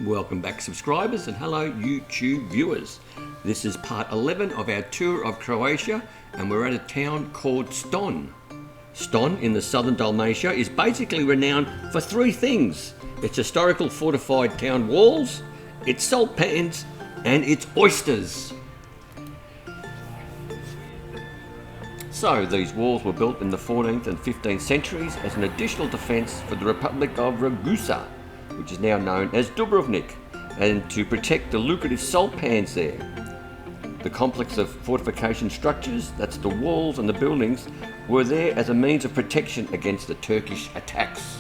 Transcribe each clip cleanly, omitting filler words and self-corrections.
Welcome back, subscribers, and hello YouTube viewers. This is part 11 of our tour of Croatia, and we're at a town called Ston. Ston in the southern Dalmatia is basically renowned for three things: its historical fortified town walls, its salt pans, and its oysters. So these walls were built in the 14th and 15th centuries as an additional defence for the Republic of Ragusa, which is now known as Dubrovnik, and to protect the lucrative salt pans there. The complex of fortification structures, that's the walls and the buildings, were there as a means of protection against the Turkish attacks.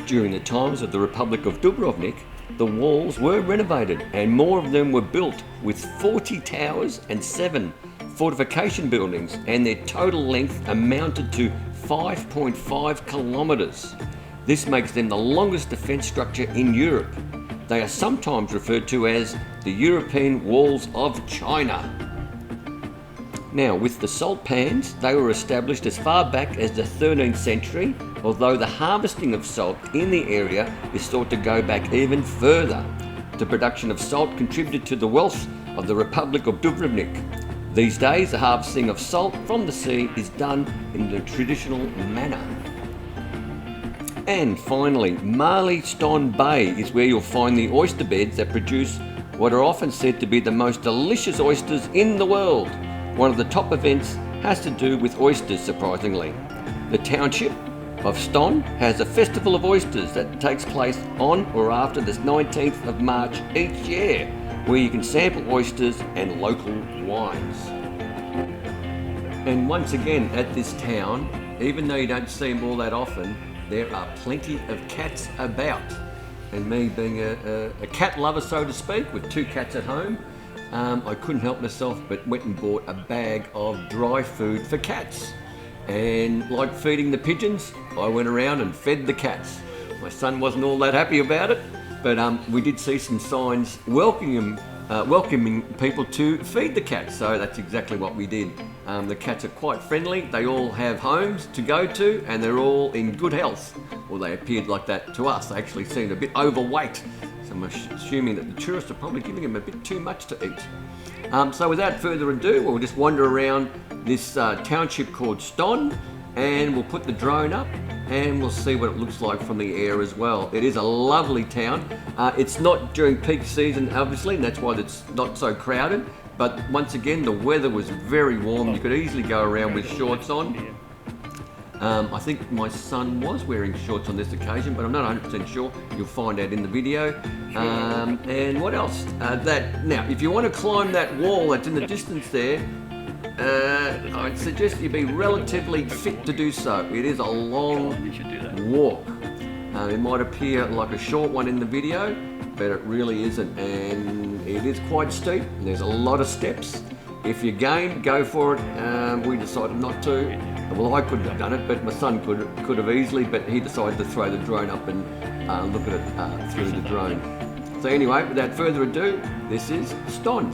During the times of the Republic of Dubrovnik, the walls were renovated and more of them were built, with 40 towers and 7 fortification buildings, and their total length amounted to 5.5 kilometres. This makes them the longest defence structure in Europe. They are sometimes referred to as the European Walls of China. Now, with the salt pans, they were established as far back as the 13th century, although the harvesting of salt in the area is thought to go back even further. The production of salt contributed to the wealth of the Republic of Dubrovnik. These days, the harvesting of salt from the sea is done in the traditional manner. And finally, Mali Ston Bay is where you'll find the oyster beds that produce what are often said to be the most delicious oysters in the world. One of the top events has to do with oysters, surprisingly. The township of Ston has a festival of oysters that takes place on or after the 19th of March each year, where you can sample oysters and local wines. And once again, at this town, even though you don't see them all that often, there are plenty of cats about. And me being a cat lover, so to speak, with 2 cats at home, I couldn't help myself but went and bought a bag of dry food for cats. And like feeding the pigeons, I went around and fed the cats. My son wasn't all that happy about it, but we did see some signs welcoming people to feed the cats, so that's exactly what we did. The cats are quite friendly, they all have homes to go to, and they're all in good health. Well, they appeared like that to us. They actually seemed a bit overweight, so I'm assuming that the tourists are probably giving them a bit too much to eat. So without further ado, we'll just wander around this township called Ston, and we'll put the drone up and we'll see what it looks like from the air as well. It is a lovely town. It's not during peak season, obviously, and that's why it's not so crowded. But once again, the weather was very warm. You could easily go around with shorts on. I think my son was wearing shorts on this occasion, but I'm not 100% sure. You'll find out in the video. And what else? Now, if you want to climb that wall that's in the distance there, I'd suggest you be relatively fit to do so. It is a long walk. It might appear like a short one in the video, but it really isn't, and it is quite steep. There's a lot of steps. If you're game, go for it. We decided not to. Well, I couldn't have done it, but my son could have easily, but he decided to throw the drone up and look at it through the drone. So anyway, without further ado, this is Ston.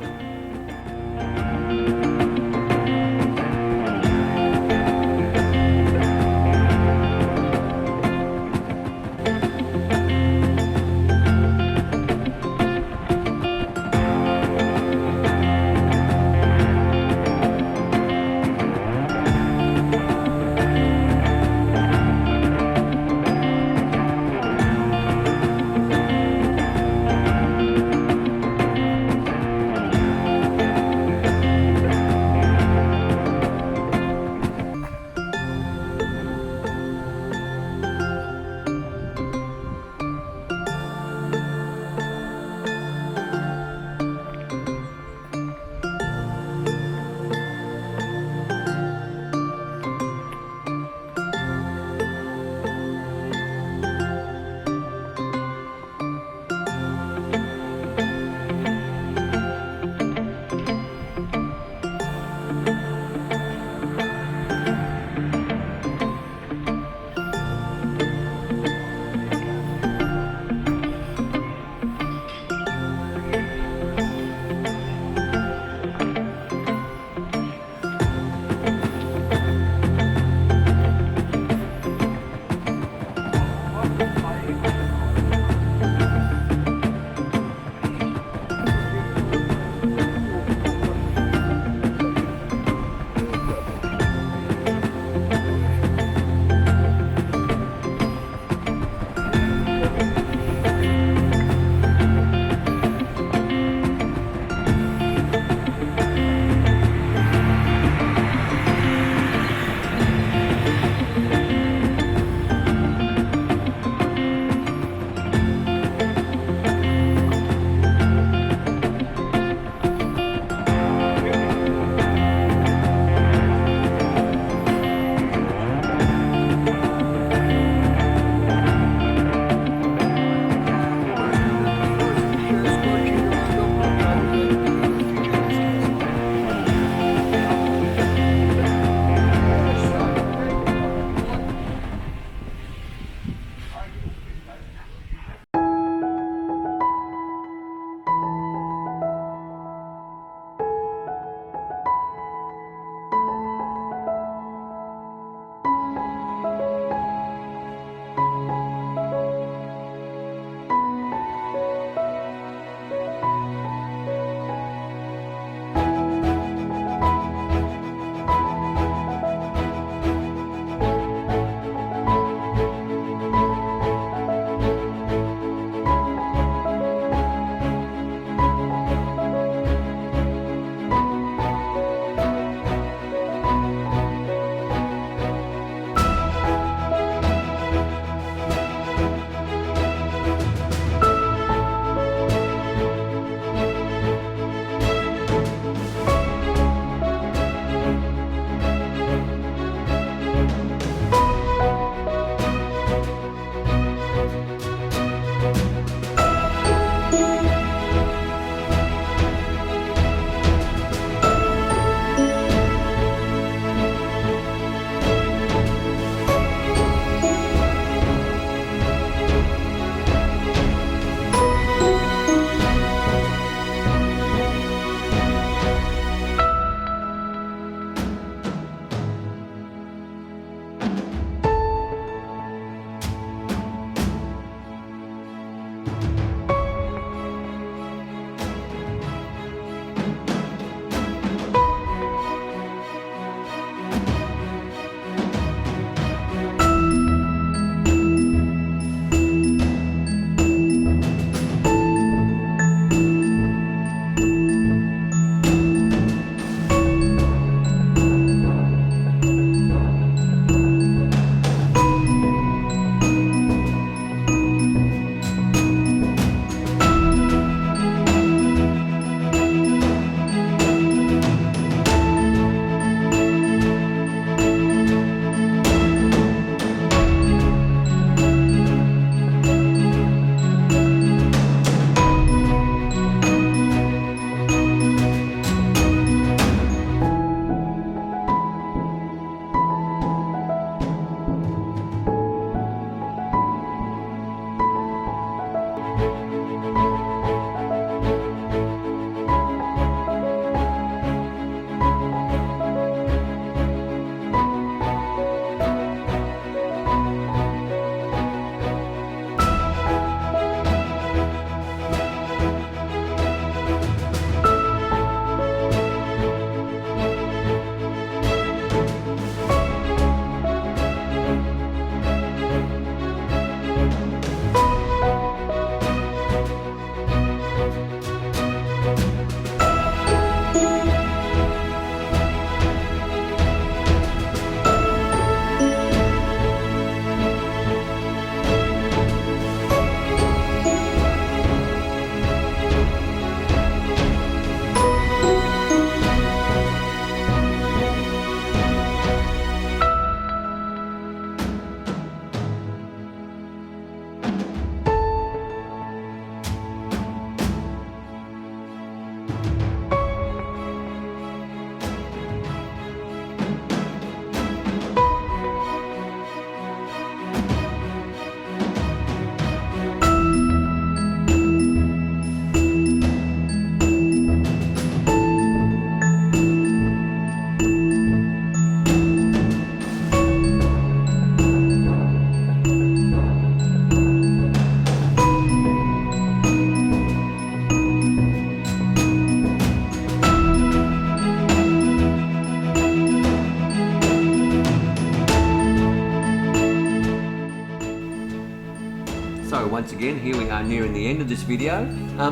So once again, here we are nearing the end of this video.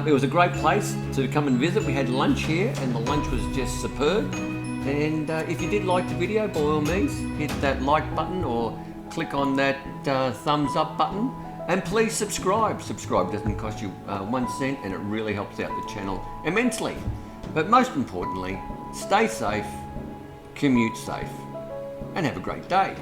It was a great place to come and visit. We had lunch here and the lunch was just superb. And if you did like the video, by all means, hit that like button or click on that thumbs up button. And please subscribe. Subscribe doesn't cost you 1 cent and it really helps out the channel immensely. But most importantly, stay safe, commute safe, and have a great day.